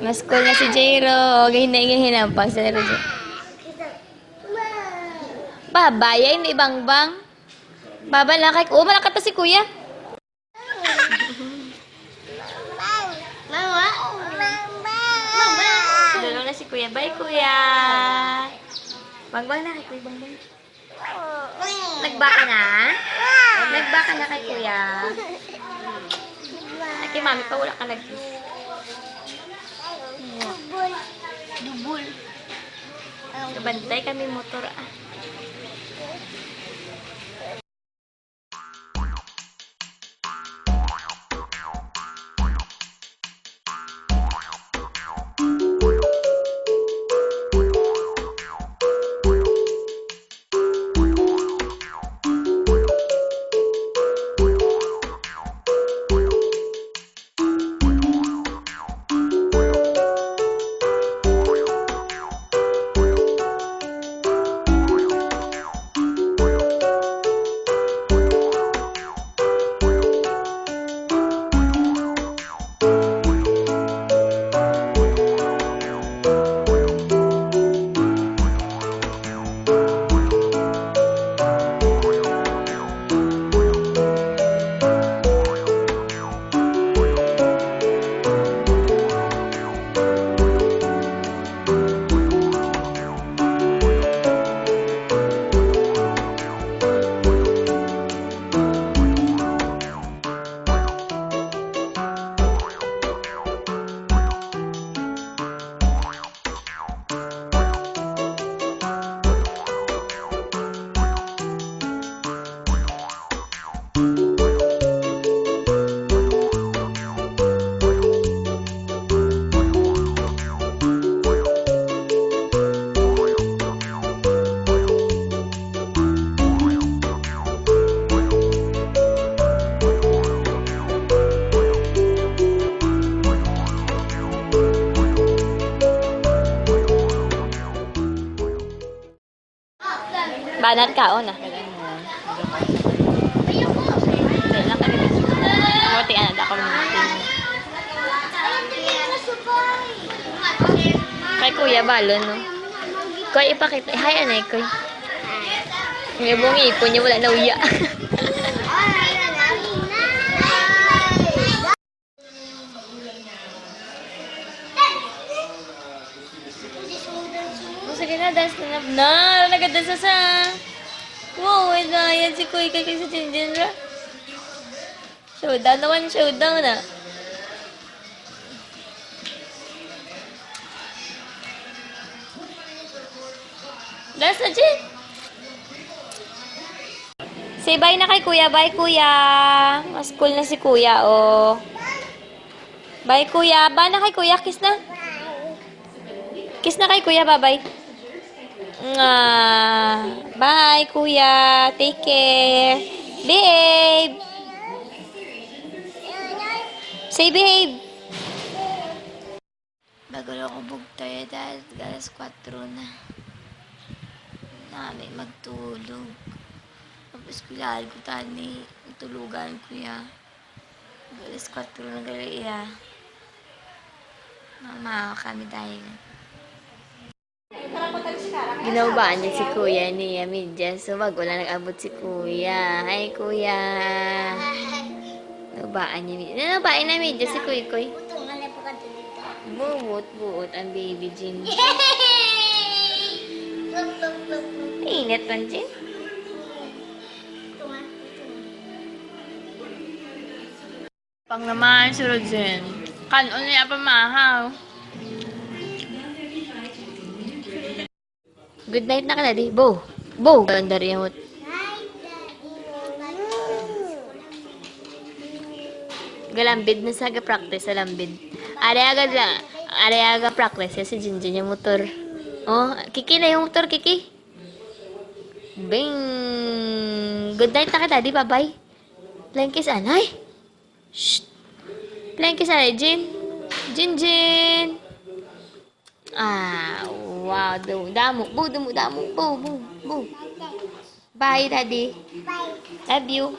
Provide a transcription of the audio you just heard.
Mas cool na si Jairo. Gahin-gahin pang sa laro. Babay, ay ibang bang. Baba lang kay... Oh, malakat na si kuya. Mama. Mama. Lulong na si kuya. Bye, kuya. Bangbang na kay kuya. Bangbang. Nagbaka na? Nagbaka na kay kuya. Ay, kay mami pa wala ka nag-kiss. Dubol. Kabantay kami motor ah. Banat ka, na. Dahil lang kami. Muti, ako muti. Kay kuya, balon, no? Koy, ipakita. Hi, anay, koy. May buong ipon niya, wala na uya. Sige na, dance na na. Nag-dance sa... Wow, yan si Kuy kay sa Jinjin ra. Showdown naman, showdown na. Dance na, Jin. Say bye na kay Kuya. Bye, Kuya. Mas cool na si Kuya, oh. Bye, Kuya. Bye na kay Kuya. Kiss na. Kiss na kay Kuya. Bye-bye. Bye, Kuya. Take care. Babe. Say babe. Bago lang ako bugtay dahil alas 4 na. Namin magtulog. Tapos pilahan ko tani. Tulugan ko ya. Alas 4 na gali ya. Mama kami dahil. Ginawbaan niya si Kuya niya, Midya. So, wag wala nag-abot si Kuya. Hi, Kuya. Ginawbaan niya, Midya. Ginawbaan na, Midya, si Kuy Kuy. Buot ang baby Jin. Init man, Jin. Pang naman, surod Jin. Kanon niya pa mahaw. Good night na ka, Daddy. Bo. Bo. Dari mo. Galambid na sa practice sa lambid. Areaga practice si Jinjin yung motor. Oh, Kiki na yung motor, Kiki. Bing. Good night na ka, Daddy. Bye-bye. Playing kiss, anay. Shh. Playing kiss, anay, Jin. Jinjin. Wow, damo. Bo. Bye, Daddy. Bye. Love you.